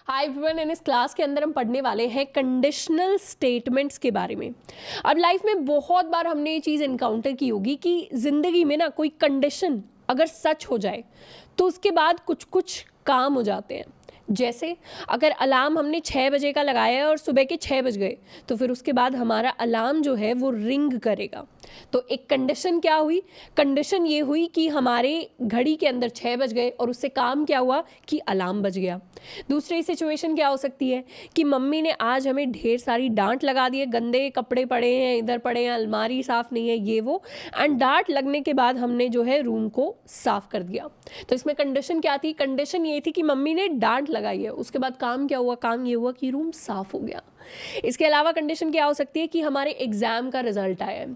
Hi everyone, इन इस class के अंदर हम पढ़ने वाले हैं कंडीशनल स्टेटमेंट्स के बारे में। अब लाइफ में बहुत बार हमने ये चीज़ इनकाउंटर की होगी कि ज़िंदगी में ना कोई कंडीशन अगर सच हो जाए तो उसके बाद कुछ कुछ काम हो जाते हैं। जैसे अगर अलार्म हमने 6 बजे का लगाया है और सुबह के 6 बज गए तो फिर उसके बाद हमारा अलार्म जो है वो रिंग करेगा। तो एक कंडीशन क्या हुई? कंडीशन ये हुई कि हमारे घड़ी के अंदर 6 बज गए और उससे काम क्या हुआ कि अलार्म बज गया। दूसरी सिचुएशन क्या हो सकती है कि मम्मी ने आज हमें ढेर सारी डांट लगा दी है, गंदे कपड़े पड़े हैं, इधर पड़े हैं, अलमारी साफ़ नहीं है, ये वो, एंड डांट लगने के बाद हमने जो है रूम को साफ़ कर दिया। तो इसमें कंडीशन क्या थी? कंडीशन ये थी कि मम्मी ने डांट लगाई है, उसके बाद काम क्या हुआ? काम ये हुआ कि रूम साफ़ हो गया। इसके अलावा कंडीशन क्या हो सकती है कि हमारे एग्ज़ाम का रिजल्ट आया है।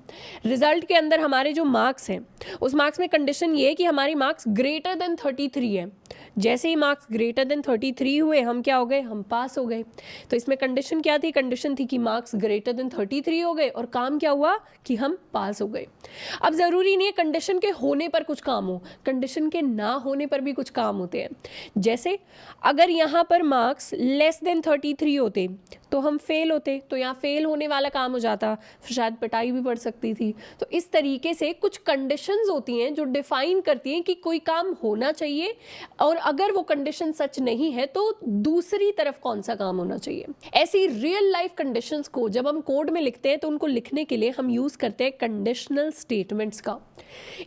रिजल्ट के अंदर हमारे जो मार्क्स हैं उस मार्क्स में कंडीशन ये है कि हमारी मार्क्स ग्रेटर देन 33 है। जैसे ही मार्क्स ग्रेटर देन 33 हुए हम क्या हो गए? हम पास हो गए। तो इसमें कंडीशन क्या थी? कंडीशन थी कि मार्क्स ग्रेटर देन 33 हो गए और काम क्या हुआ कि हम पास हो गए। अब ज़रूरी नहीं है कंडीशन के होने पर कुछ काम हो, कंडीशन के ना होने पर भी कुछ काम होते हैं। जैसे अगर यहाँ पर मार्क्स लेस देन 33 होते तो हम फेल होते, तो यहाँ फेल होने वाला काम हो जाता, फिर शायद पिटाई भी पड़ सकती थी। तो इस तरीके से कुछ कंडीशंस होती हैं जो डिफाइन करती हैं कि कोई काम होना चाहिए और अगर वो कंडीशन सच नहीं है तो दूसरी तरफ कौन सा काम होना चाहिए। ऐसी रियल लाइफ कंडीशंस को जब हम कोड में लिखते हैं तो उनको लिखने के लिए हम यूज करते हैं कंडीशनल स्टेटमेंट्स का।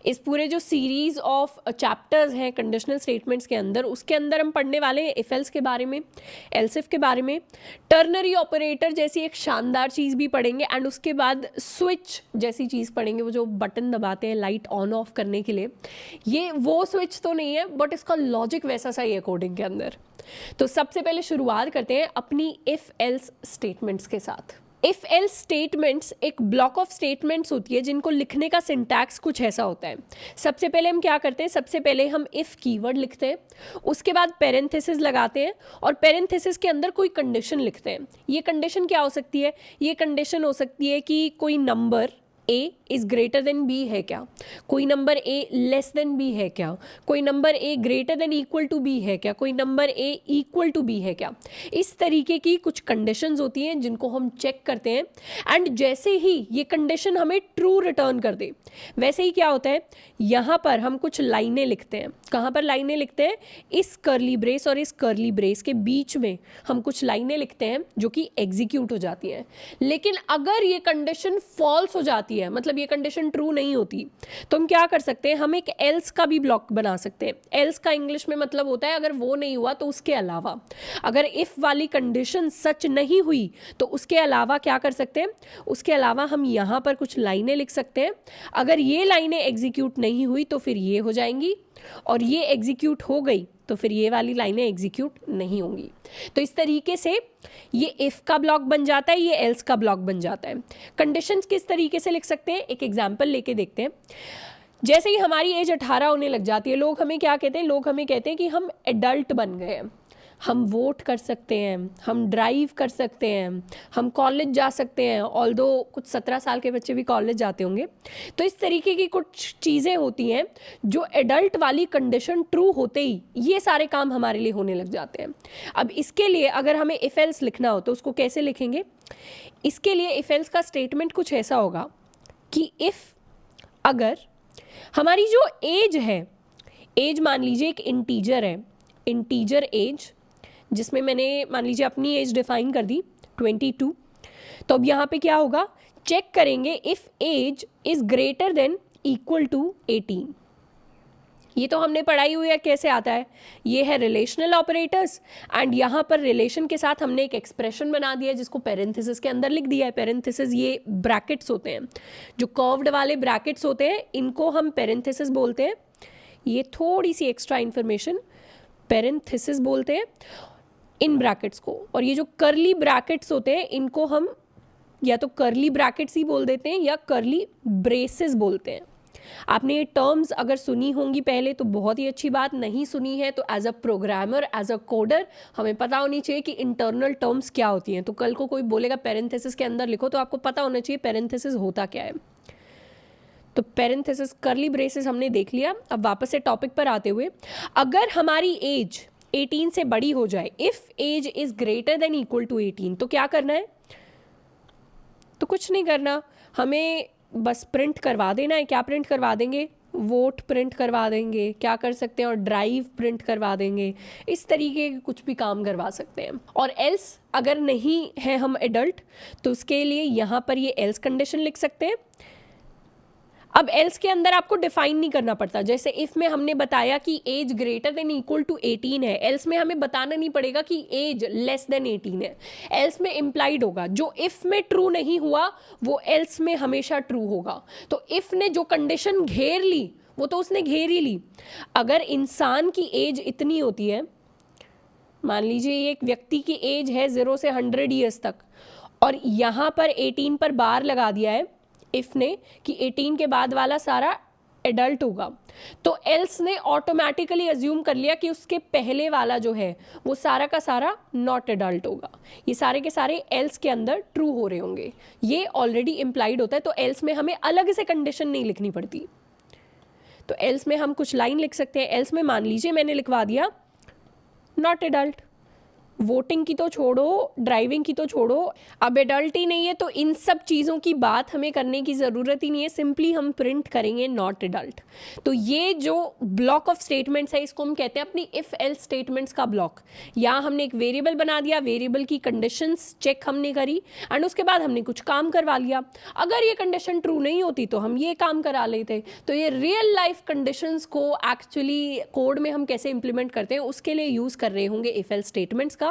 इस पूरे जो सीरीज ऑफ चैप्टर्स हैं कंडीशनल स्टेटमेंट्स के अंदर, उसके अंदर हम पढ़ने वाले हैं इफ एल्स के बारे में, एल्स इफ के बारे में, टर्नरी ऑपरेटर जैसी एक शानदार चीज़ भी पढ़ेंगे एंड उसके बाद स्विच जैसी चीज़ पढ़ेंगे, वो जो बटन दबाते हैं लाइट ऑन ऑफ करने के लिए। ये वो स्विच तो नहीं है बट इसका लॉजिक वैसा सा ही है कोडिंग के अंदर। तो सबसे पहले शुरुआत करते हैं अपनी इफ एल्स स्टेटमेंट्स के साथ। इफ एल्स स्टेटमेंट्स एक ब्लॉक ऑफ स्टेटमेंट्स होती है जिनको लिखने का सिंटैक्स कुछ ऐसा होता है। सबसे पहले हम क्या करते हैं? सबसे पहले हम इफ कीवर्ड लिखते हैं, उसके बाद पेरेंथेसिस लगाते हैं और पेरेंथेसिस के अंदर कोई कंडीशन लिखते हैं। ये कंडीशन क्या हो सकती है? ये कंडीशन हो सकती है कि कोई number A is greater than B है क्या, कोई number A less than B है क्या, कोई number A greater than equal to B है क्या, कोई number A equal to B है क्या। इस तरीके की कुछ कंडीशंस होती हैं जिनको हम चेक करते हैं एंड जैसे ही ये कंडीशन हमें ट्रू रिटर्न कर दे वैसे ही क्या होता है, यहाँ पर हम कुछ लाइनें लिखते हैं। कहाँ पर लाइनें लिखते हैं? इस कर्ली ब्रेस और इस कर्ली ब्रेस के बीच में हम कुछ लाइनें लिखते हैं जो कि एग्जीक्यूट हो जाती हैं। लेकिन अगर ये कंडीशन फॉल्स हो जाती है, मतलब ये कंडीशन ट्रू नहीं होती, तो हम क्या कर सकते हैं? हम एक एल्स का भी ब्लॉक बना सकते हैं। एल्स का इंग्लिश में मतलब होता है अगर वो नहीं हुआ तो उसके अलावा। अगर इफ वाली कंडीशन सच नहीं हुई तो उसके अलावा क्या कर सकते हैं? उसके अलावा हम यहाँ पर कुछ लाइनें लिख सकते हैं। अगर ये लाइनें एग्जीक्यूट नहीं हुई तो फिर ये हो जाएंगी और ये एग्जीक्यूट हो गई तो फिर ये वाली लाइनें एग्जीक्यूट नहीं होंगी। तो इस तरीके से ये इफ का ब्लॉक बन जाता है, ये एल्स का ब्लॉक बन जाता है। कंडीशंस किस तरीके से लिख सकते हैं? एक एग्जांपल लेके देखते हैं। जैसे ही हमारी एज 18 होने लग जाती है, लोग हमें क्या कहते हैं? लोग हमें कहते हैं कि हम एडल्ट बन गए हैं, हम वोट कर सकते हैं, हम ड्राइव कर सकते हैं, हम कॉलेज जा सकते हैं। ऑल्दो कुछ 17 साल के बच्चे भी कॉलेज जाते होंगे। तो इस तरीके की कुछ चीज़ें होती हैं जो एडल्ट वाली कंडीशन ट्रू होते ही ये सारे काम हमारे लिए होने लग जाते हैं। अब इसके लिए अगर हमें इफ एल्स लिखना हो तो उसको कैसे लिखेंगे? इसके लिए इफ एल्स का स्टेटमेंट कुछ ऐसा होगा कि इफ़ अगर हमारी जो एज है, एज मान लीजिए एक इंटीजर है, इंटीजर एज जिसमें मैंने मान लीजिए अपनी एज डिफाइन कर दी 22, तो अब यहाँ पे क्या होगा? चेक करेंगे if age is greater than equal to 18। ये तो हमने पढ़ाई हुई है कैसे आता है। ये है रिलेशनल ऑपरेटर्स एंड यहाँ पर रिलेशन के साथ हमने एक एक्सप्रेशन बना दिया जिसको पेरेंथेसिस के अंदर लिख दिया है। पेरेंथेसिस ये ब्रैकेट्स होते हैं, जो कर्व्ड वाले ब्रैकेट्स होते हैं, इनको हम पेरेंथेसिस बोलते हैं। ये थोड़ी सी एक्स्ट्रा इन्फॉर्मेशन, पेरेंथेसिस बोलते हैं इन ब्रैकेट्स को। और ये जो कर्ली ब्रैकेट्स होते हैं इनको हम या तो कर्ली ब्रैकेट्स ही बोल देते हैं या कर्ली ब्रेसेस बोलते हैं। आपने ये टर्म्स अगर सुनी होंगी पहले तो बहुत ही अच्छी बात, नहीं सुनी है तो as a programmer, as a coder हमें पता होनी चाहिए कि इंटरनल टर्म्स क्या होती हैं। तो कल को कोई बोलेगा पेरेंथेसिस के अंदर लिखो तो आपको पता होना चाहिए पेरेंथेसिस होता क्या है। तो पेरेंथेसिस, कर्ली ब्रेसेस हमने देख लिया। अब वापस से टॉपिक पर आते हुए, अगर हमारी एज 18 से बड़ी हो जाए, if age is greater than equal to 18, तो क्या करना है? तो कुछ नहीं करना, हमें बस प्रिंट करवा देना है। क्या प्रिंट करवा देंगे? वोट प्रिंट करवा देंगे, क्या कर सकते हैं, और ड्राइव प्रिंट करवा देंगे, इस तरीके के कुछ भी काम करवा सकते हैं। और एल्स अगर नहीं है हम एडल्ट, तो उसके लिए यहाँ पर ये एल्स कंडीशन लिख सकते हैं। अब एल्स के अंदर आपको डिफाइन नहीं करना पड़ता, जैसे इफ में हमने बताया कि age greater than equal to 18 है, एल्स में हमें बताना नहीं पड़ेगा कि एज लेस देन 18 है। एल्स में इम्प्लाइड होगा, जो इफ में ट्रू नहीं हुआ वो एल्स में हमेशा ट्रू होगा। तो इफ ने जो कंडीशन घेर ली वो तो उसने घेर ही ली। अगर इंसान की एज इतनी होती है, मान लीजिए एक व्यक्ति की एज है 0 से 100 ईयर्स तक, और यहाँ पर 18 पर बार लगा दिया है इफ ने कि 18 के बाद वाला सारा एडल्ट होगा, तो एल्स ने ऑटोमेटिकली अज्यूम कर लिया कि उसके पहले वाला जो है वो सारा का सारा नॉट एडल्ट होगा। ये सारे के सारे एल्स के अंदर ट्रू हो रहे होंगे, ये ऑलरेडी इम्प्लाइड होता है। तो एल्स में हमें अलग से कंडीशन नहीं लिखनी पड़ती। तो एल्स में हम कुछ लाइन लिख सकते हैं। एल्स में मान लीजिए मैंने लिखवा दिया नॉट एडल्ट। वोटिंग की तो छोड़ो, ड्राइविंग की तो छोड़ो, अब एडल्ट ही नहीं है तो इन सब चीज़ों की बात हमें करने की ज़रूरत ही नहीं है, सिंपली हम प्रिंट करेंगे नॉट एडल्ट। तो ये जो ब्लॉक ऑफ स्टेटमेंट्स है इसको हम कहते हैं अपनी इफ़ एल्स स्टेटमेंट्स का ब्लॉक। यहाँ हमने एक वेरिएबल बना दिया, वेरिएबल की कंडीशंस चेक हमने करी एंड उसके बाद हमने कुछ काम करवा लिया। अगर ये कंडीशन ट्रू नहीं होती तो हम ये काम करा लेते। तो ये रियल लाइफ कंडीशंस को एक्चुअली कोड में हम कैसे इंप्लीमेंट करते हैं उसके लिए यूज़ कर रहे होंगे इफ एल्स स्टेटमेंट्स का।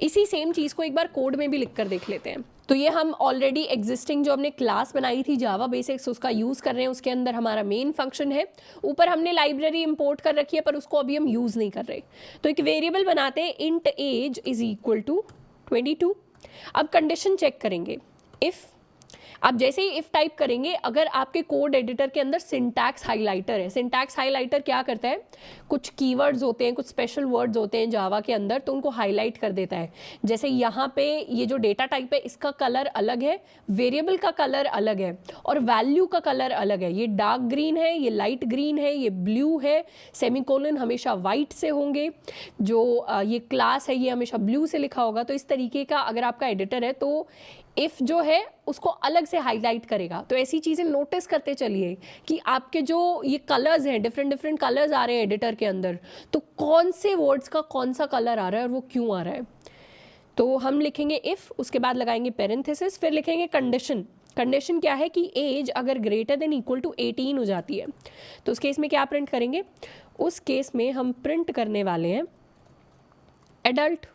इसी सेम चीज को एक बार कोड में भी लिख कर देख लेते हैं। तो ये हम ऑलरेडी एग्जिस्टिंग जो हमने क्लास बनाई थी जावा बेसिक्स उसका यूज कर रहे हैं, उसके अंदर हमारा मेन फंक्शन है। ऊपर हमने लाइब्रेरी इंपोर्ट कर रखी है पर उसको अभी हम यूज नहीं कर रहे। तो एक वेरिएबल बनाते हैं int age is equal to 22। अब कंडीशन चेक करेंगे इफ, अब जैसे ही इफ टाइप करेंगे, अगर आपके कोड एडिटर के अंदर सिंटैक्स हाइलाइटर है, सिंटैक्स हाइलाइटर क्या करता है, कुछ कीवर्ड्स होते हैं, कुछ स्पेशल वर्ड्स होते हैं जावा के अंदर, तो उनको हाईलाइट कर देता है। जैसे यहाँ पे ये जो डेटा टाइप है इसका कलर अलग है, वेरिएबल का कलर अलग है और वैल्यू का कलर अलग है। ये डार्क ग्रीन है, ये लाइट ग्रीन है, ये ब्लू है, सेमीकोलन हमेशा वाइट से होंगे, जो ये क्लास है ये हमेशा ब्लू से लिखा होगा। तो इस तरीके का अगर आपका एडिटर है तो इफ जो है उसको अलग से हाईलाइट करेगा। तो ऐसी चीज़ें नोटिस करते चलिए कि आपके जो ये कलर्स हैं, डिफरेंट डिफरेंट कलर्स आ रहे हैं एडिटर के अंदर, तो कौन से वर्ड्स का कौन सा कलर आ रहा है और वो क्यों आ रहा है। तो हम लिखेंगे इफ, उसके बाद लगाएंगे पेरेंथेसिस, फिर लिखेंगे कंडीशन। कंडीशन क्या है कि एज अगर ग्रेटर देन इक्वल टू 18 हो जाती है तो उस केस में क्या प्रिंट करेंगे, उस केस में हम प्रिंट करने वाले हैं एडल्ट।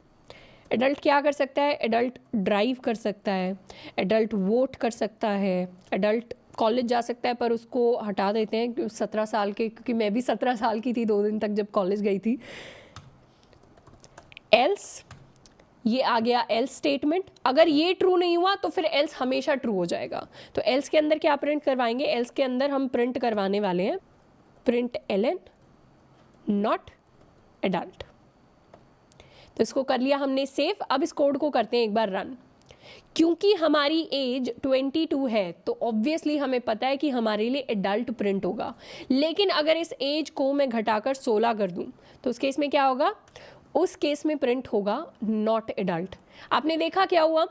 एडल्ट क्या कर सकता है, एडल्ट ड्राइव कर सकता है, एडल्ट वोट कर सकता है, एडल्ट कॉलेज जा सकता है, पर उसको हटा देते हैं 17 साल के, क्योंकि मैं भी 17 साल की थी 2 दिन तक जब कॉलेज गई थी। एल्स, ये आ गया एल्स स्टेटमेंट। अगर ये ट्रू नहीं हुआ तो फिर एल्स हमेशा ट्रू हो जाएगा। तो एल्स के अंदर क्या प्रिंट करवाएंगे, एल्स के अंदर हम प्रिंट करवाने वाले हैं प्रिंट एलन नॉट एडल्ट। तो इसको कर लिया हमने सेव। अब इस कोड को करते हैं एक बार रन। क्योंकि हमारी एज 22 है तो ऑब्वियसली हमें पता है कि हमारे लिए एडल्ट प्रिंट होगा। लेकिन अगर इस एज को मैं घटाकर 16 कर दूं तो उस केस में क्या होगा, उस केस में प्रिंट होगा नॉट एडल्ट। आपने देखा क्या हुआ,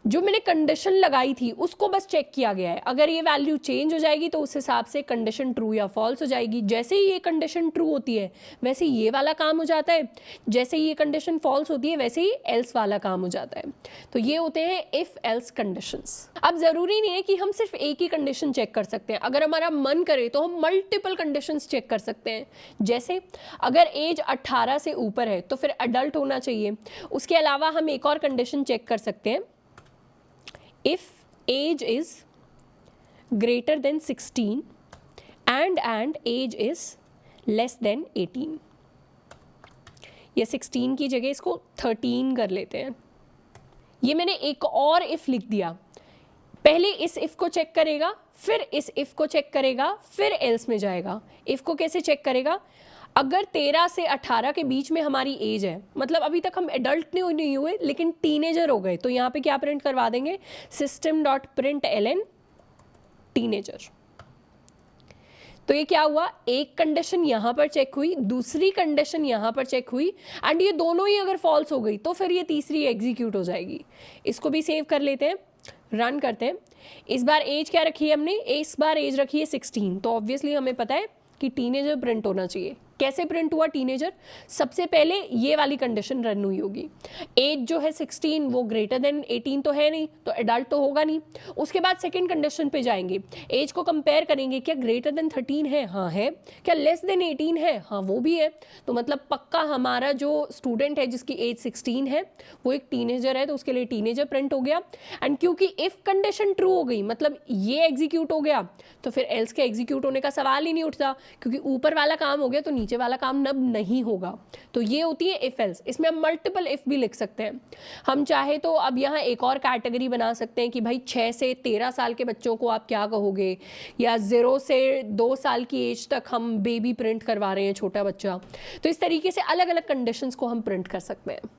जो मैंने कंडीशन लगाई थी उसको बस चेक किया गया है। अगर ये वैल्यू चेंज हो जाएगी तो उस हिसाब से कंडीशन ट्रू या फॉल्स हो जाएगी। जैसे ही ये कंडीशन ट्रू होती है वैसे ये वाला काम हो जाता है, जैसे ही ये कंडीशन फॉल्स होती है वैसे ही एल्स वाला काम हो जाता है। तो ये होते हैं इफ एल्स कंडीशंस। अब जरूरी नहीं है कि हम सिर्फ एक ही कंडीशन चेक कर सकते हैं, अगर हमारा मन करे तो हम मल्टीपल कंडीशंस चेक कर सकते हैं। जैसे अगर एज 18 से ऊपर है तो फिर एडल्ट होना चाहिए। उसके अलावा हम एक और कंडीशन चेक कर सकते हैं, if age is greater than 16 and age is less than 18, या 16 की जगह इसको 13 कर लेते हैं। ये मैंने एक और if लिख दिया, पहले इस if को चेक करेगा, फिर इस if को चेक करेगा, फिर else में जाएगा। if को कैसे चेक करेगा, अगर 13 से 18 के बीच में हमारी एज है, मतलब अभी तक हम एडल्ट नहीं हुए लेकिन टीनेजर हो गए, तो यहाँ पे क्या प्रिंट करवा देंगे, system.println टीनेजर। तो तो ये क्या हुआ, एक कंडीशन यहाँ पर चेक हुई, दूसरी कंडीशन यहाँ पर चेक हुई, एंड ये दोनों ही अगर फॉल्स हो गई तो फिर ये तीसरी एग्जीक्यूट हो जाएगी। इसको भी सेव कर लेते हैं, रन करते हैं। इस बार एज क्या रखी है हमने, इस बार एज रखी है 16, तो ऑब्वियसली हमें पता है कि टीनेजर प्रिंट होना चाहिए। कैसे प्रिंट हुआ टीनेजर, सबसे पहले ये वाली कंडीशन रन हुई होगी, एज जो है 16 वो ग्रेटर देन 18 तो है नहीं, तो एडल्ट तो होगा नहीं। उसके बाद सेकंड कंडीशन पे जाएंगे, एज को कंपेयर करेंगे, क्या ग्रेटर देन 13 है, हाँ है, क्या लेस देन 18 है, हाँ वो भी है, तो मतलब पक्का हमारा जो स्टूडेंट है जिसकी एज 16 है वो एक टीनेजर है, तो उसके लिए टीनेजर प्रिंट हो गया। एंड क्योंकि इफ कंडीशन ट्रू हो गई मतलब ये एग्जीक्यूट हो गया, तो फिर एल्स के एग्जीक्यूट होने का सवाल ही नहीं उठता, क्योंकि ऊपर वाला काम हो गया तो नीचे वाला काम अब नहीं होगा। तो ये होती है इफ एल्स। इसमें हम मल्टीपल इफ भी लिख सकते हैं। हम चाहे तो अब यहाँ एक और कैटेगरी बना सकते हैं कि भाई 6 से 13 साल के बच्चों को आप क्या कहोगे, या 0 से 2 साल की एज तक हम बेबी प्रिंट करवा रहे हैं, छोटा बच्चा। तो इस तरीके से अलग अलग कंडीशंस को हम प्रिंट कर सकते हैं।